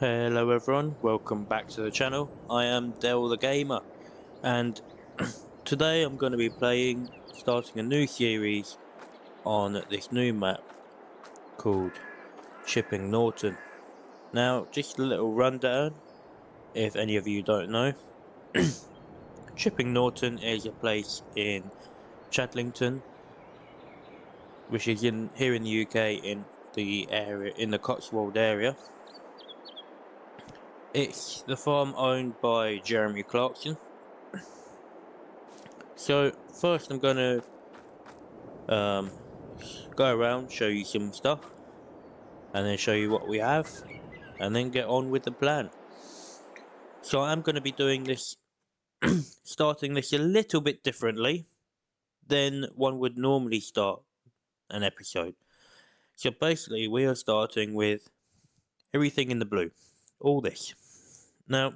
Hello everyone, welcome back to the channel. I am Del the Gamer, and today I'm going to be starting a new series on this new map called Shipping Norton. Now, just a little rundown, if any of you don't know. Shipping Norton is a place in Chadlington, which is here in the UK in the Cotswold area. It's the farm owned by Jeremy Clarkson. So first I'm going to go around, show you some stuff, and then show you what we have, and then get on with the plan. So I'm going to be doing this, starting this a little bit differently than one would normally start an episode. So basically we are starting with everything in the blue, all this. Now,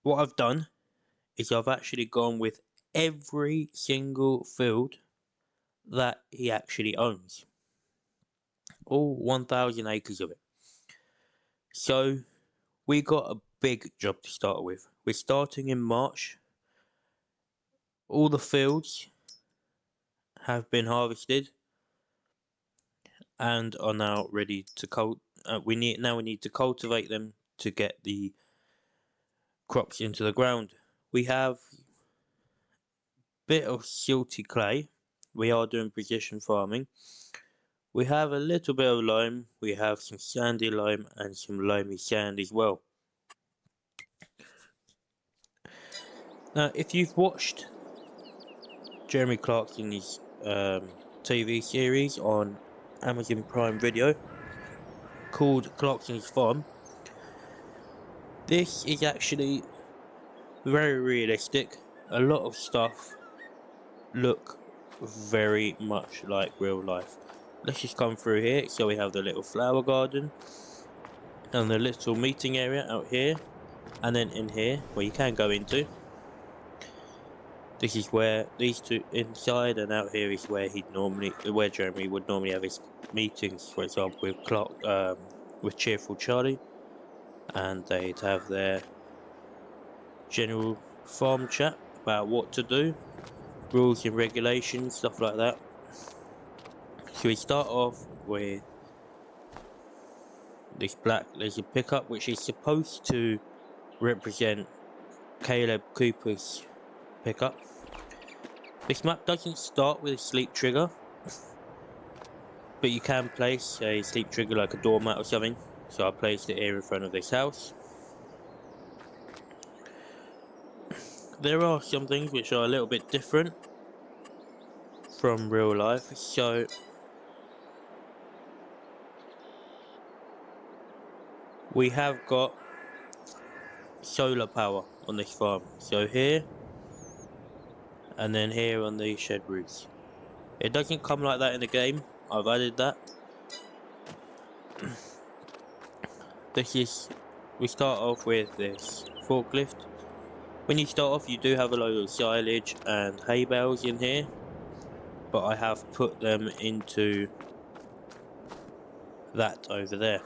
what I've done is I've actually gone with every single field that he actually owns. All 1,000 acres of it. So we got a big job to start with. We're starting in March. All the fields have been harvested and are now ready to we need to cultivate them to get the crops into the ground. We have a bit of silty clay. We are doing precision farming. We have a little bit of lime. We have some sandy lime and some loamy sand as well. Now, if you've watched Jeremy Clarkson's TV series on Amazon Prime Video called Clarkson's Farm, this is actually very realistic. A lot of stuff look very much like real life. Let's just come through here. So we have the little flower garden and the little meeting area out here, and then in here where you can go into. This is where these two inside, and out here is where where Jeremy would normally have his meetings. For example, with Cheerful Charlie, and they'd have their general farm chat about what to do, rules and regulations, stuff like that. So we start off with this black laser pickup, which is supposed to represent Caleb Cooper's pickup. This map doesn't start with a sleep trigger, but you can place a sleep trigger like a doormat or something. So I placed it here in front of this house. There are some things which are a little bit different from real life. So we have got solar power on this farm. So here, and then here on the shed roofs. It doesn't come like that in the game. I've added that. We start off with this forklift. When you start off, you do have a load of silage and hay bales in here, but I have put them into that over there.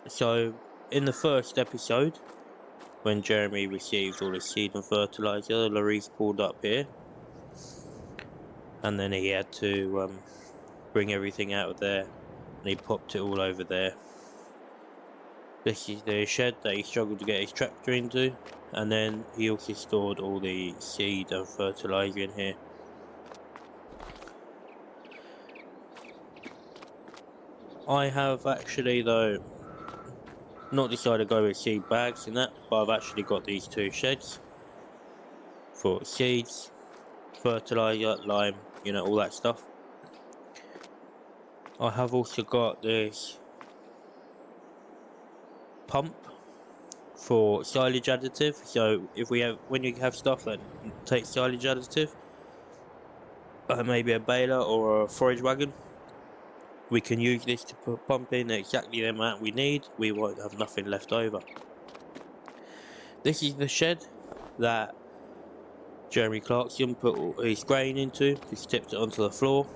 So in the first episode, when Jeremy received all his seed and fertilizer, the lorries pulled up here, and then he had to bring everything out of there, and he popped it all over there. This is the shed that he struggled to get his tractor into, and then he also stored all the seed and fertilizer in here. I have actually, though, not decided to go with seed bags and that, but I've actually got these two sheds for seeds, fertilizer, lime, all that stuff. I have also got this pump for silage additive. So when you have stuff that takes silage additive, maybe a baler or a forage wagon, we can use this to pump in exactly the amount we need. We won't have nothing left over. This is the shed that Jeremy Clarkson put all his grain into. He tipped it onto the floor.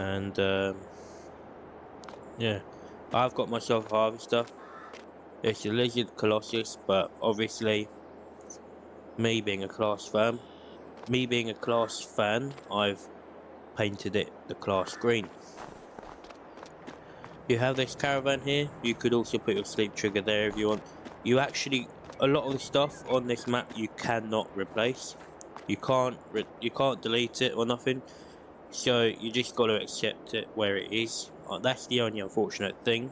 And yeah, I've got myself a harvester. It's a Lizard Colossus, but obviously me being a class fan, I've painted it the class green. You have this caravan here. You could also put your sleep trigger there if you want. A lot of the stuff on this map you cannot replace. You can't delete it or nothing. So you just got to accept it where it is. That's the only unfortunate thing.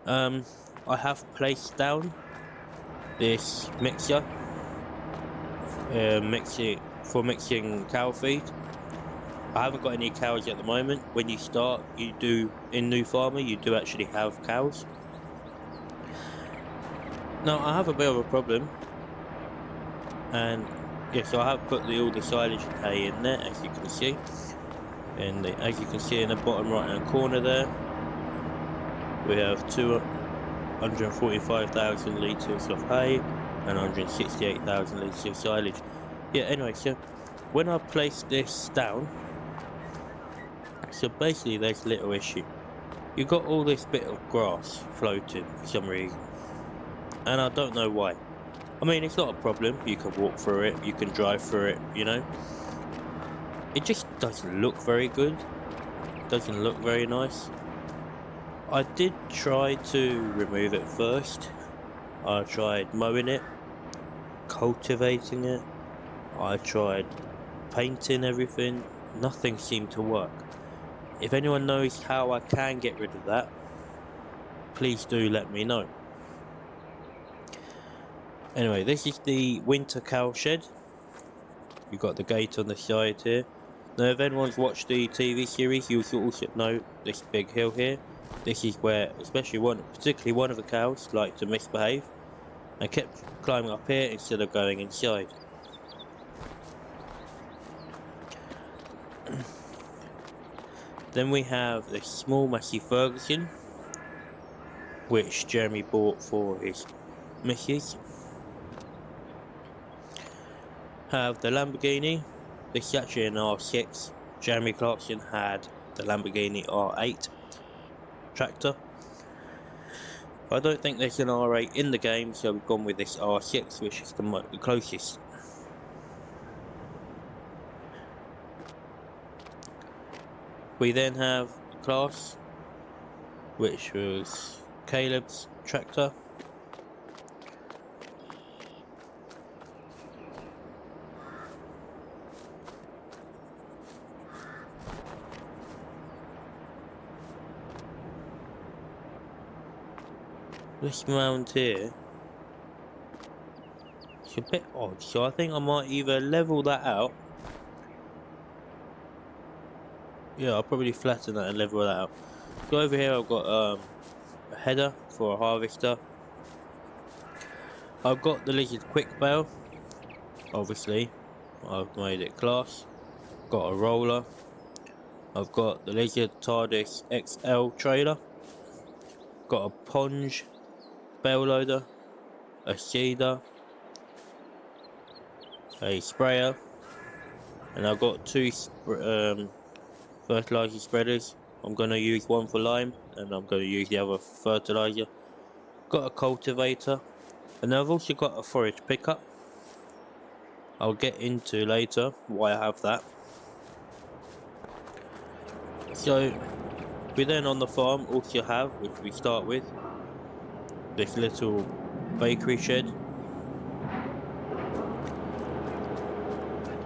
I have placed down this mixer, mixing cow feed. I haven't got any cows at the moment. When you start, in New Farmer, you do actually have cows. Now I have a bit of a problem, and yes, I have put all the silage and hay in there, as you can see. And as you can see in the bottom right hand corner there, we have 245,000 litres of hay and 168,000 litres of silage. Yeah, anyway, so when I place this down, so basically there's a little issue. You've got all this bit of grass floating for some reason, and I don't know why. I mean, it's not a problem, you can walk through it, you can drive through it, you know. It just doesn't look very good, doesn't look very nice. I did try to remove it first. I tried mowing it, cultivating it, I tried painting everything, nothing seemed to work. If anyone knows how I can get rid of that, please do let me know. Anyway, this is the winter cow shed. You've got the gate on the side here. Now, if anyone's watched the TV series, you'll also know this big hill here. This is where, particularly one of the cows, liked to misbehave and kept climbing up here instead of going inside. Then we have this small Massey Ferguson, which Jeremy bought for his missus. Have the Lamborghini. This is actually an R6. Jeremy Clarkson had the Lamborghini R8 tractor. I don't think there's an R8 in the game, so we've gone with this R6, which is the closest. We then have the class, which was Caleb's tractor. This mound here, it's a bit odd, so I think I might either level that out. Yeah, I'll probably flatten that and level that out. So over here I've got a header for a harvester. I've got the Lizard quick bale. Obviously, I've made it class. Got a roller. I've got the Lizard TARDIS XL trailer. Got a Ponge bale loader, a seeder, a sprayer, and I've got two fertilizer spreaders. I'm going to use one for lime and I'm going to use the other for fertilizer. Got a cultivator, and I've also got a forage pickup. I'll get into later why I have that. So we then on the farm also have, which we start with, this little bakery shed,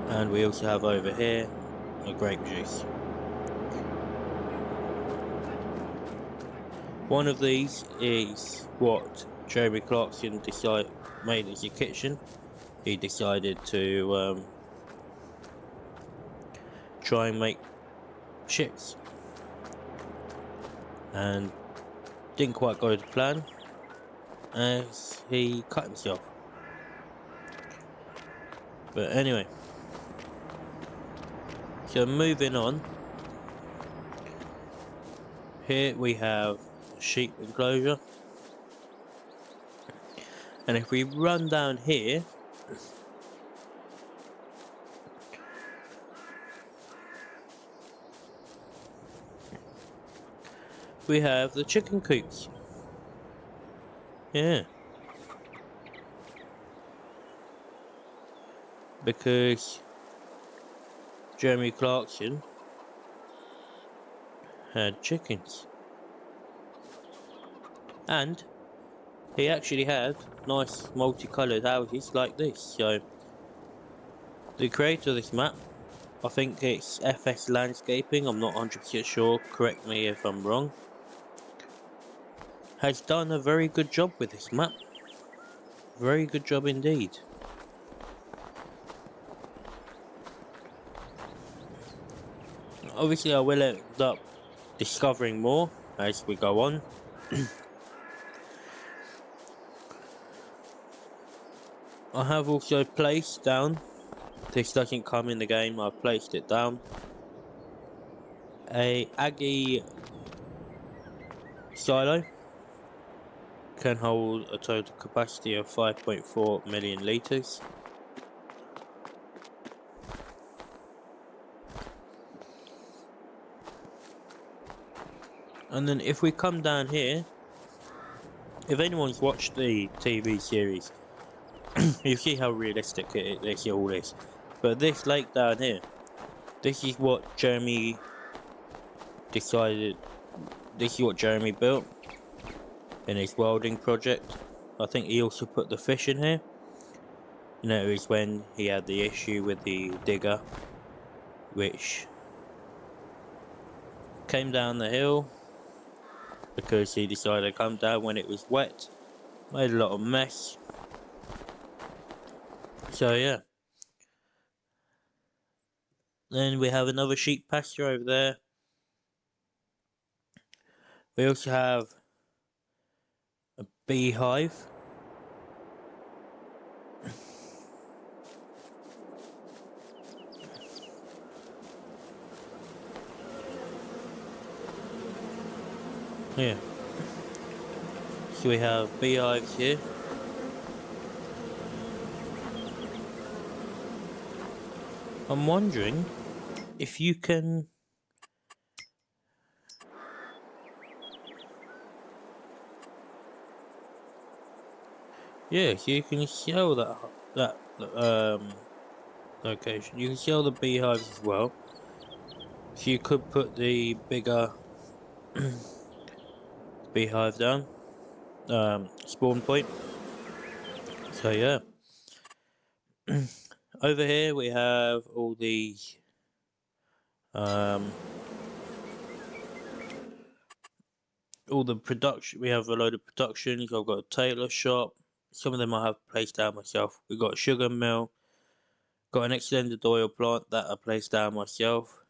and we also have over here a grape juice. One of these is what Jeremy Clarkson made as a kitchen. He decided to try and make chips, and didn't quite go to plan as he cut himself. But anyway, so moving on, here we have sheep enclosure, and if we run down here, we have the chicken coops. Yeah. Because Jeremy Clarkson had chickens. And he actually had nice multicoloured houses like this. So the creator of this map, I think it's FS Landscaping, I'm not 100% sure, correct me if I'm wrong, has done a very good job with this map. Very good job indeed. Obviously I will end up discovering more as we go on. I have also placed down, this doesn't come in the game, I've placed it down, a Aggie silo. Can hold a total capacity of 5.4 million litres. And then if we come down here, if anyone's watched the TV series, you see how realistic this all is. But this lake down here, this is what Jeremy decided, this is what Jeremy built in his welding project. I think he also put the fish in here. You know, it was when he had the issue with the digger, which came down the hill because he decided to come down when it was wet. Made a lot of mess. So yeah. Then we have another sheep pasture over there. We also have a beehive. Yeah. So we have beehives here. I'm wondering if you can... Yeah, so you can sell that location. You can sell the beehives as well. So you could put the bigger beehive down, spawn point. So yeah. Over here we have all these all the production. We have a load of productions. I've got a tailor shop. Some of them I have placed down myself. We've got a sugar mill. Got an extended oil plant that I placed down myself.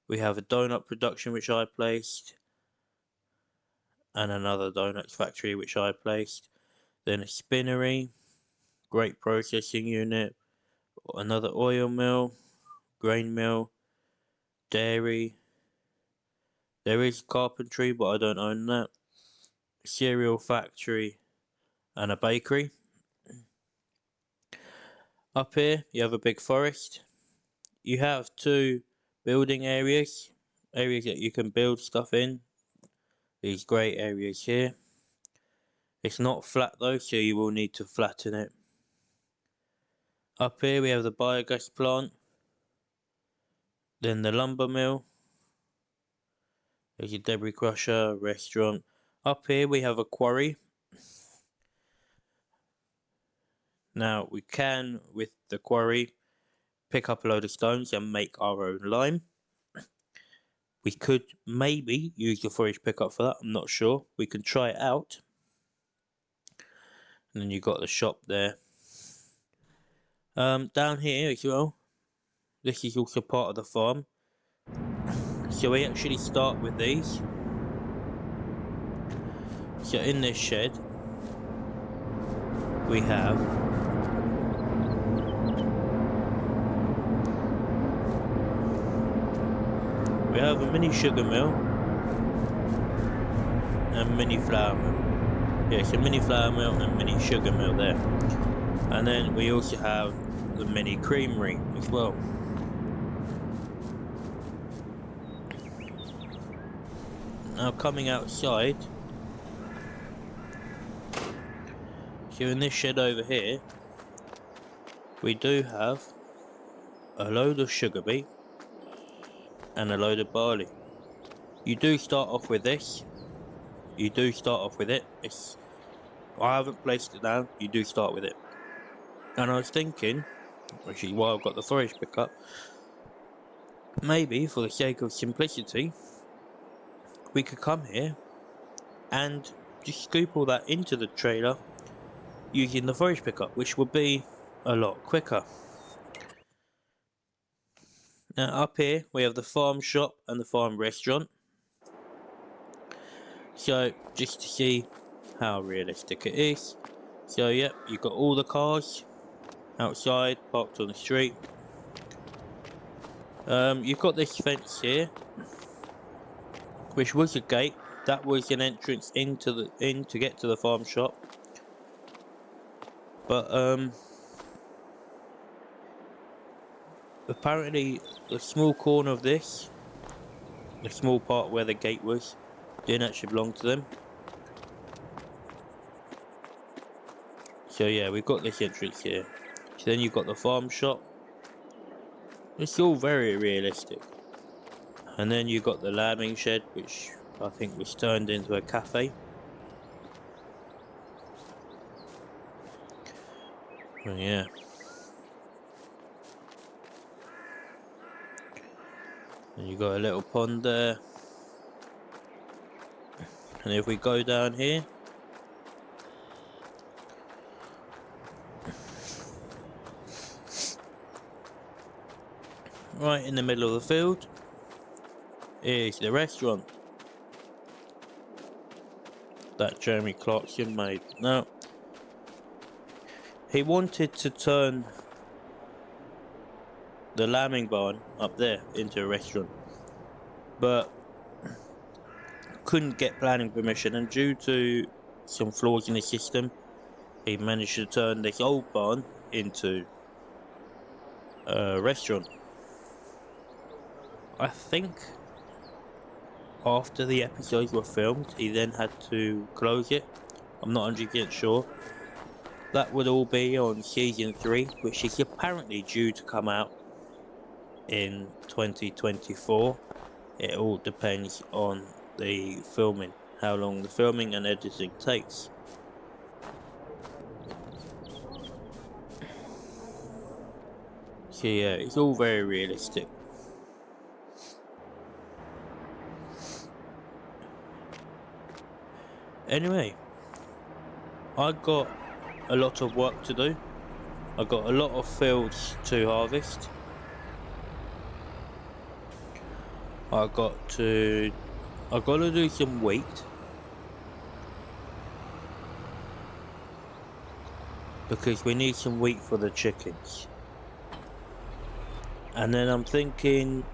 We have a donut production which I placed. And another donuts factory which I placed. Then a spinnery. Grape processing unit. Another oil mill. Grain mill. Dairy. There is carpentry but I don't own that. Cereal factory. And a bakery. Up here you have a big forest. You have two building areas that you can build stuff in. These grey areas here. It's not flat though, so you will need to flatten it. Up here we have the biogas plant. Then the lumber mill. There's a debris crusher, restaurant. Up here we have a quarry. Now we can, with the quarry, pick up a load of stones and make our own lime. We could maybe use the forage pickup for that, I'm not sure. We can try it out. And then you've got the shop there. Down here as well, this is also part of the farm. So we actually start with these. So in this shed, we have a mini sugar mill and mini flour mill. Yeah, so mini flour mill and mini sugar mill there. And then we also have the mini creamery as well. Now coming outside, so in this shed over here, we do have a load of sugar beet and a load of barley. You do start off with this. You do start off with it. I haven't placed it down. You do start with it. And I was thinking, which is why I've got the forage pickup, maybe for the sake of simplicity, we could come here and just scoop all that into the trailer using the forage pickup, which would be a lot quicker. Now up here we have the farm shop and the farm restaurant. So just to see how realistic it is. So yep, you've got all the cars outside parked on the street. You've got this fence here, which was a gate. That was an entrance into to get to the farm shop. But apparently the small corner of this, the small part where the gate was, didn't actually belong to them. So yeah, we've got this entrance here. So then you've got the farm shop. It's all very realistic. And then you've got the lambing shed, which I think was turned into a cafe. Oh yeah. And you've got a little pond there. And if we go down here, right in the middle of the field, is the restaurant that Jeremy Clarkson made. Now, he wanted to turn the lambing barn up there into a restaurant, but couldn't get planning permission, and due to some flaws in the system, he managed to turn this old barn into a restaurant. I think after the episodes were filmed, he then had to close it. I'm not 100% sure. That would all be on season 3, which is apparently due to come out in 2024. It all depends on the filming, how long the filming and editing takes. So yeah, it's all very realistic. Anyway, I got a lot of work to do. I got a lot of fields to harvest. I got to do some wheat, because we need some wheat for the chickens. And then I'm thinking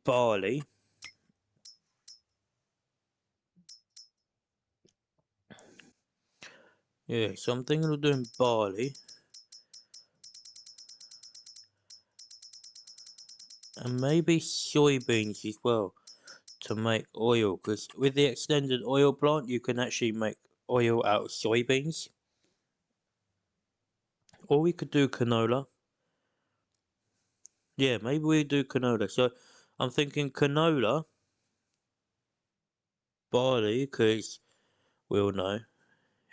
barley. Yeah, so I'm thinking of doing barley. And maybe soybeans as well, to make oil, because with the extended oil plant you can actually make oil out of soybeans. Or we could do canola. Yeah, maybe we do canola. So I'm thinking canola, barley, because we all know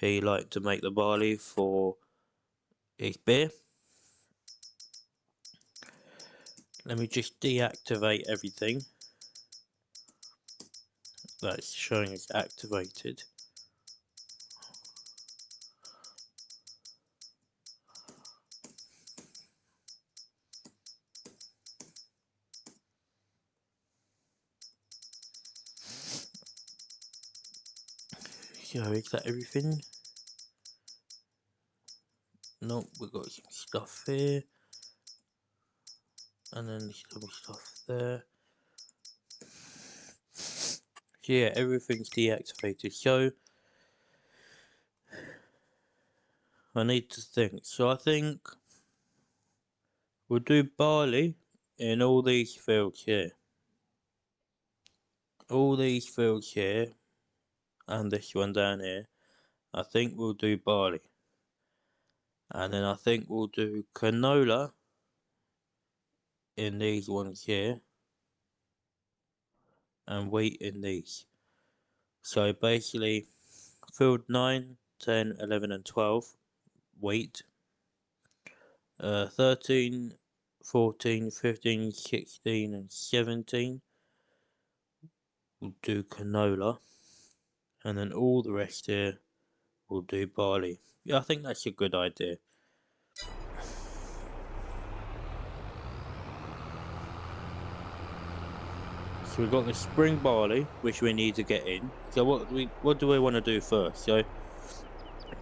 he liked to make the barley for his beer. Let me just deactivate everything that's showing as activated. So is that everything? Nope, we've got some stuff here. And then this little stuff there. So yeah, everything's deactivated. So I need to think. So I think we'll do barley in all these fields here. all these fields here and this one down here, I think we'll do barley. And then I think we'll do canola in these ones here and wheat in these. So basically field 9, 10, 11 and 12 wheat, 13, 14, 15, 16 and 17 we'll do canola, and then all the rest here we'll do barley. Yeah, I think that's a good idea. So we've got the spring barley, which we need to get in. So what do we want to do first? So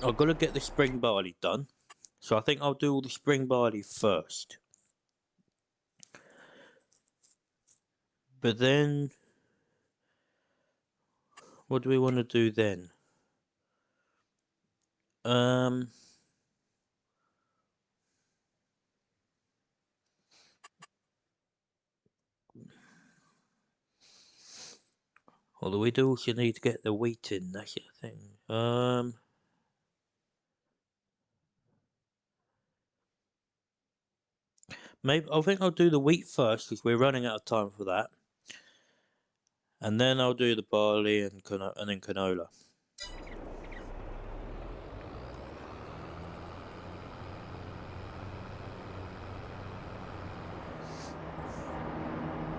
I've got to get the spring barley done. So I think I'll do all the spring barley first. But then, what do we want to do then? Although we do also need to get the wheat in, that's the thing. Maybe I think I'll do the wheat first because we're running out of time for that, and then I'll do the barley and then canola.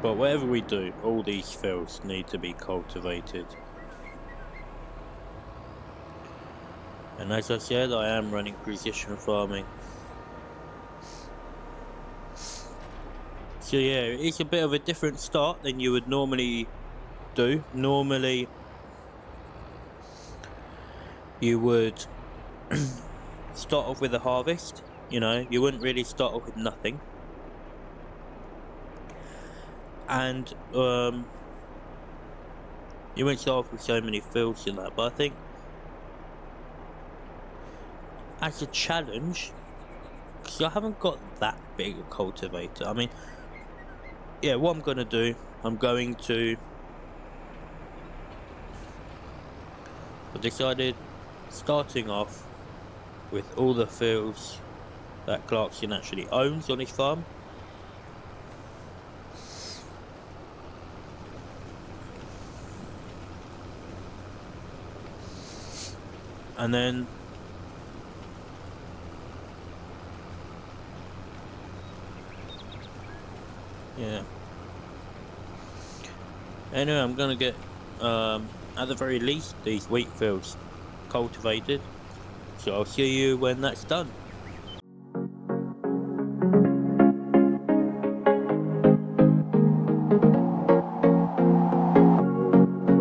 But whatever we do, all these fields need to be cultivated. And as I said, I am running precision farming. So yeah, it's a bit of a different start than you would normally do. Normally, you would start off with a harvest. You know, you wouldn't really start off with nothing. And you wouldn't start off with so many fields in that. But I think as a challenge, because I haven't got that big a cultivator. I mean, yeah, what I'm going to do, I've decided starting off with all the fields that Clarkson actually owns on his farm. And then yeah. Anyway, I'm gonna get at the very least these wheat fields cultivated. So I'll see you when that's done.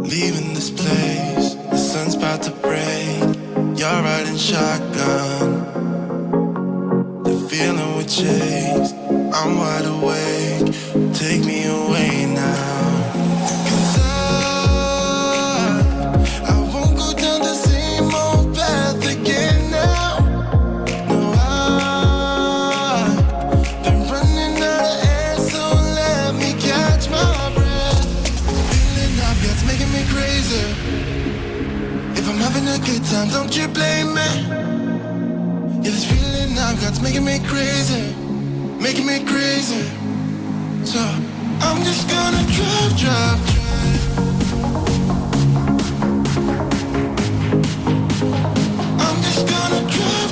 Leaving this place, the sun's about to break. You're riding shotgun, the feeling we chase. I'm wide awake, take me away now. 'Cause I won't go down the same old path again now. No, I've been running out of air, so let me catch my breath. Feeling I've got's making me crazy. If I'm having a good time, don't you blame me. Yeah, this feeling I've got's making me crazy, making me crazy. So I'm just gonna drive. I'm just gonna drive.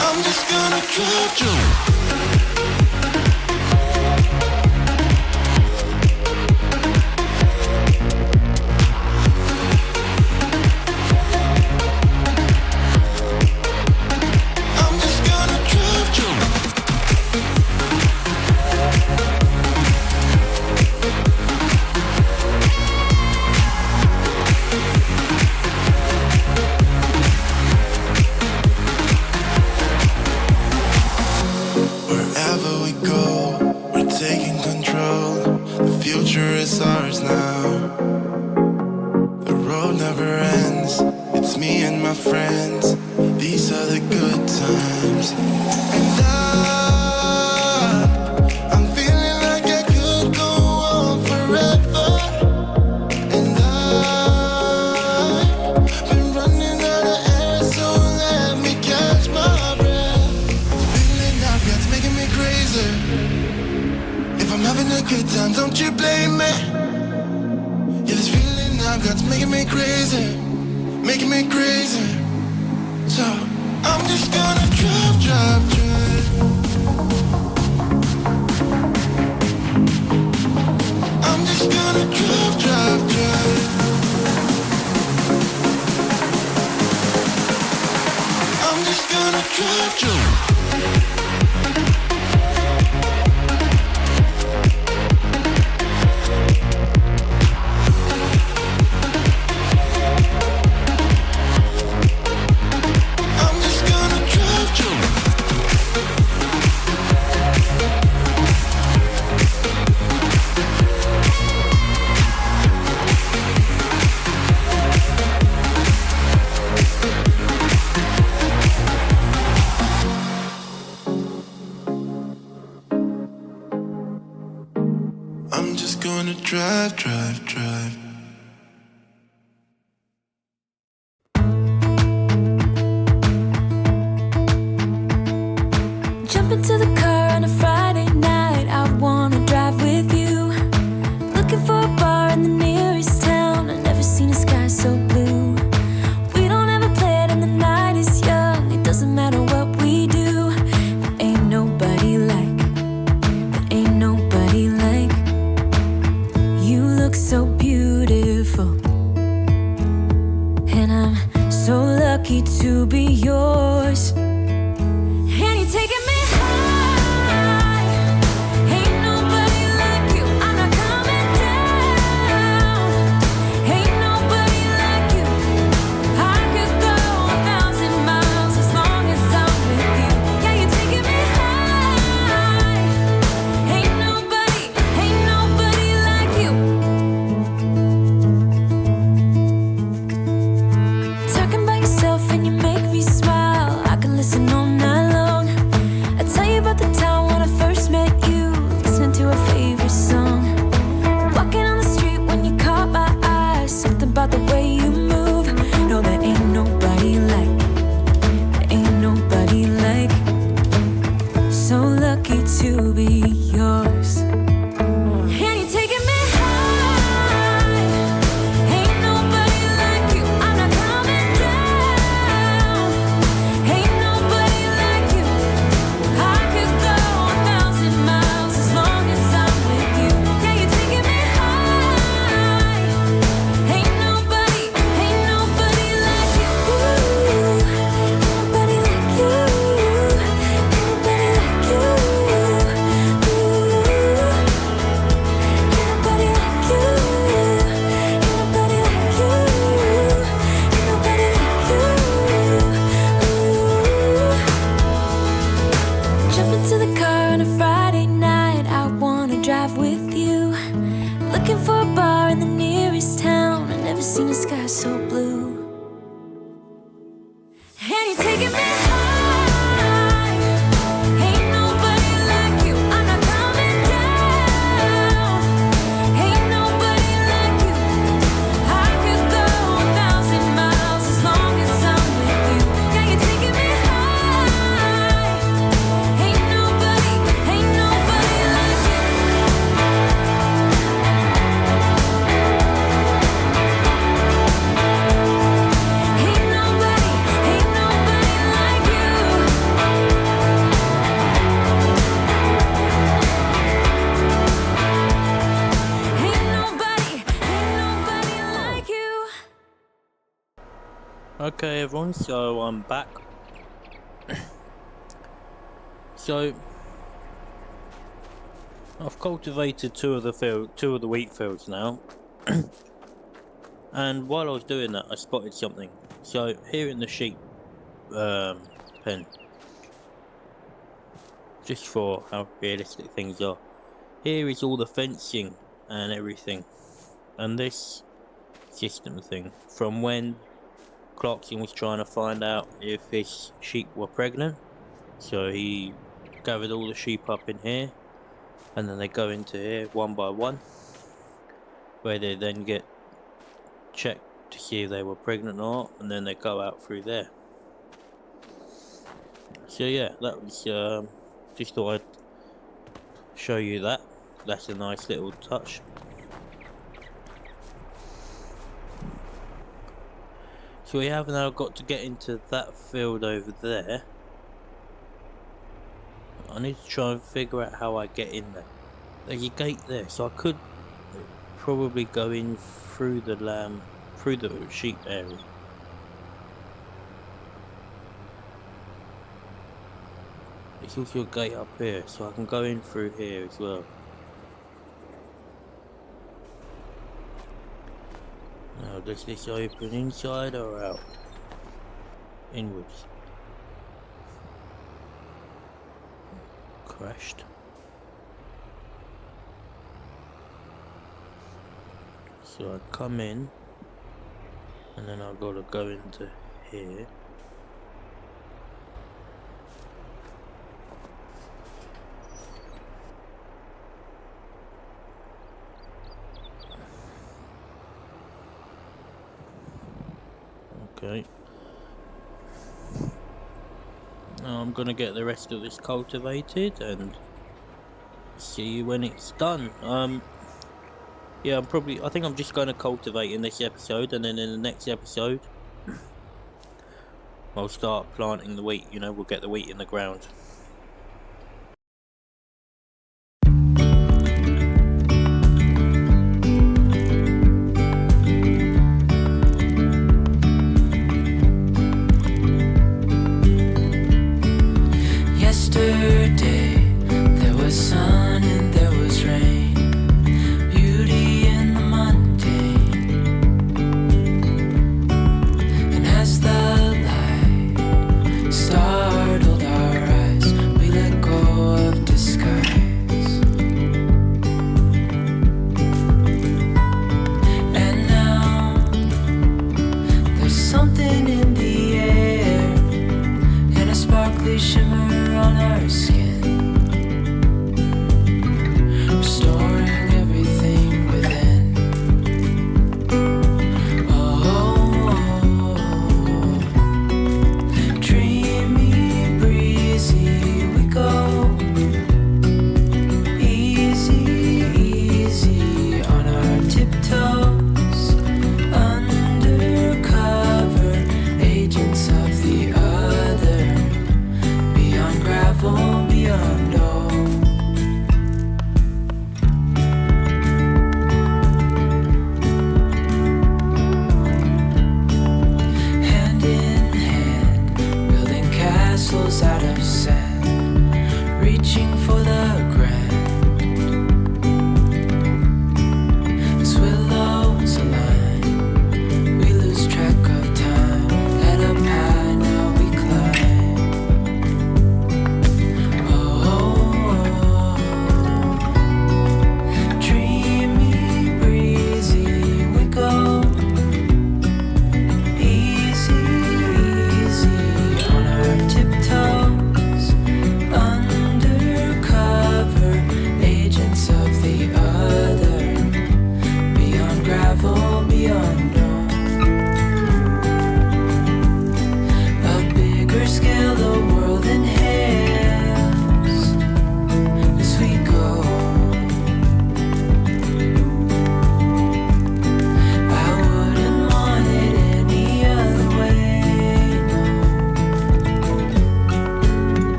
I'm just gonna drive. Friends, these are the good times, and don't you blame me. Yeah, this feeling I've got's making me crazy, making me crazy. So I'm just gonna drive, drive, drive. I'm just gonna drive, drive, drive. I'm just gonna drive, drive. I'm just gonna drive, drive, drive. Jump into the car on a Friday night. I wanna drive with you. Looking for a bar in the nearest town. I've never seen a sky so blue. We don't ever play it and the night is young. It doesn't matter what we do. There ain't nobody like, there ain't nobody like. You look so beautiful, and I'm so lucky to be yours. And you're taking me high. Ain't nobody like you. I'm not coming down. Ain't nobody like you. I could go 1,000 miles as long as I'm with you. Yeah, you're taking me high. Ain't nobody like you. Talking about yourself and you make me smile. I can listen all night long. I tell you about the time when I first met you, listening to a favorite song. Walking on the street when you caught my eye. Something about the way you move. No, there ain't nobody like, there ain't nobody like. So lucky to be yours. And you're taking me high. Ain't nobody like you. I'm not coming down. Ain't nobody like you. I could go 1,000 miles as long as I'm with you. Yeah, you're taking me high. Ain't nobody like you. Ain't nobody like you. Ain't nobody like you. Ain't nobody like you. Ain't nobody like you. Ain't nobody like you. Jump into the car on a Friday night. I wanna drive with you. Looking for a bar in the nearest town. I've never seen a sky so blue. And you're taking me high. Ain't nobody like you. I'm not coming down. Ain't nobody like you. I could go 1,000 miles as long as I'm with you. Yeah, you're taking me high. Ain't nobody like you. Ain't nobody like you. Ain't nobody like you. Okay everyone, so I'm back. So I've cultivated two of the wheat fields now. And while I was doing that I spotted something. So here in the sheep pen, just for how realistic things are, here is all the fencing and everything, and this system thing from when Clarkson was trying to find out if his sheep were pregnant. So he gathered all the sheep up in here, and then they go into here one by one, where they then get checked to see if they were pregnant or not, and then they go out through there. So yeah, that was just thought I'd show you that. that's a nice little touch. So we have now got to get into that field over there. I need to try and figure out how I get in there. There's a gate there, so I could probably go in through the sheep area. There's also a gate up here, so I can go in through here as well. Now, does this open inside or out? Inwards. Crashed. So I come in, and then I've got to go into here. Okay. Now I'm gonna get the rest of this cultivated and see you when it's done. Yeah, I think I'm just gonna cultivate in this episode, and then in the next episode I'll start planting the wheat, you know, we'll get the wheat in the ground.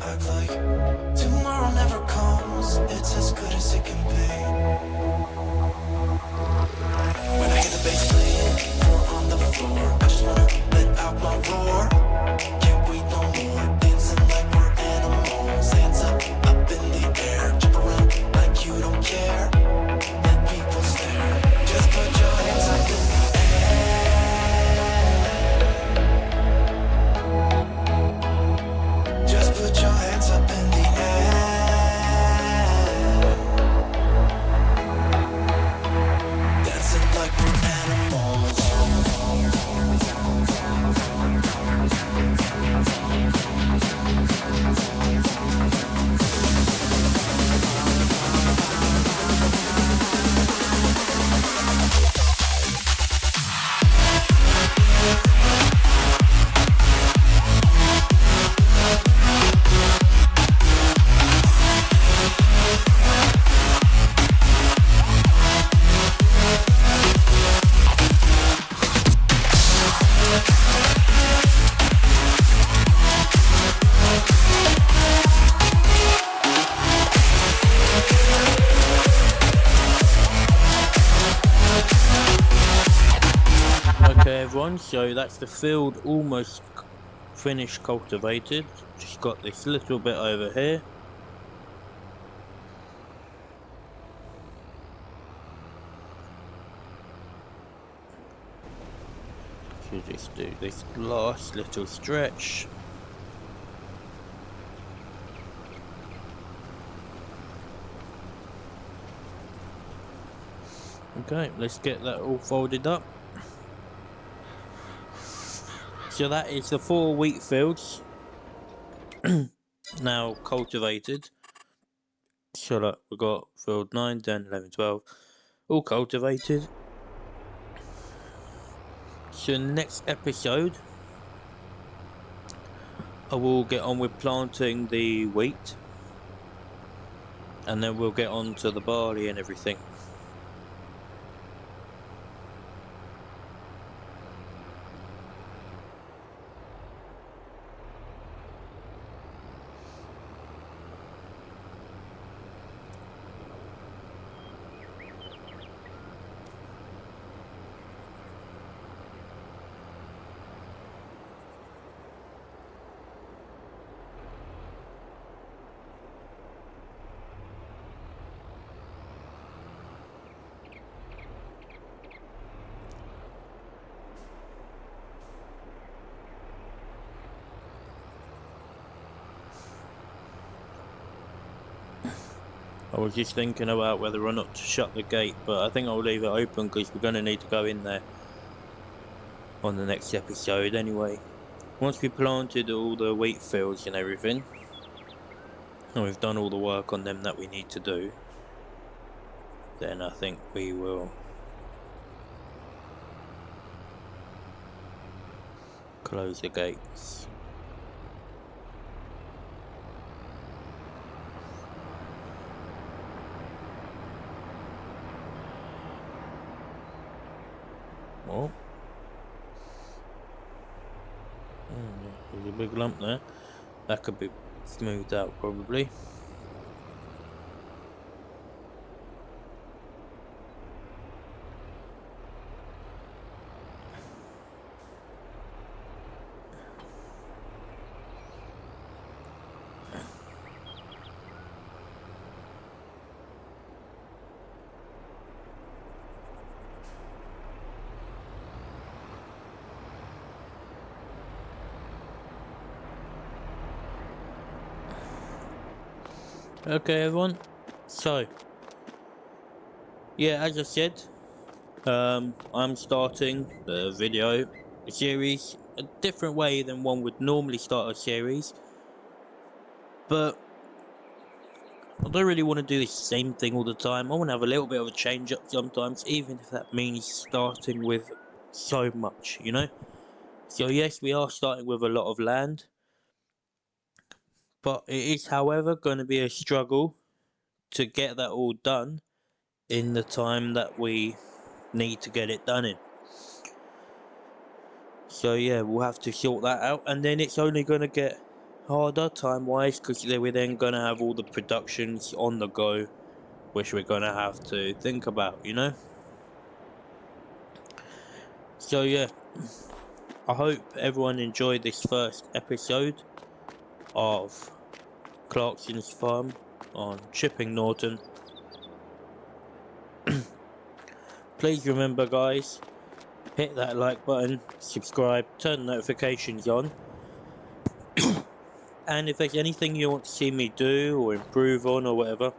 Act like tomorrow never comes. It's as good as it can be. When I hear the bass playing, four on the floor, I just wanna let out my roar. Can't wait no more, dancing like we're animals. Hands up, up in the air, jump around like you don't care. Let people stare. Just put your hands up in the air. Just put your hands up in the air. Dancing like we're animals. Okay everyone, so that's the field almost finished cultivated. Just got this little bit over here. So just do this last little stretch. Okay, let's get that all folded up. So that is the 4 wheat fields now cultivated. So look, we've got field 9, 10, 11, 12 all cultivated. So next episode I will get on with planting the wheat, and then we'll get on to the barley and everything. I was just thinking about whether or not to shut the gate, but I think I'll leave it open because we're going to need to go in there on the next episode anyway. Once we planted all the wheat fields and everything, and we've done all the work on them that we need to do, then I think we will close the gates. Oh, there's a big lump there. That could be smoothed out probably. Okay everyone, so yeah, as I said, I'm starting the series a different way than one would normally start a series, but I don't really want to do the same thing all the time. I want to have a little bit of a change up sometimes, even if that means starting with so much, you know. So yes, we are starting with a lot of land, but it is however going to be a struggle to get that all done in the time that we need to get it done in. So yeah, we'll have to sort that out, and then it's only going to get harder time wise, because we're then gonna have all the productions on the go, which we're gonna have to think about, you know. So yeah, I hope everyone enjoyed this first episode of Clarkson's Farm on Chipping Norton. Please remember, guys, hit that like button, subscribe, turn notifications on. And if there's anything you want to see me do or improve on or whatever,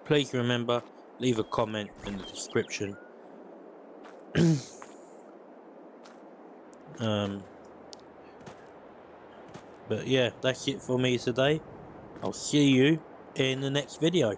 please remember, leave a comment in the description. But yeah, that's it for me today. I'll see you in the next video.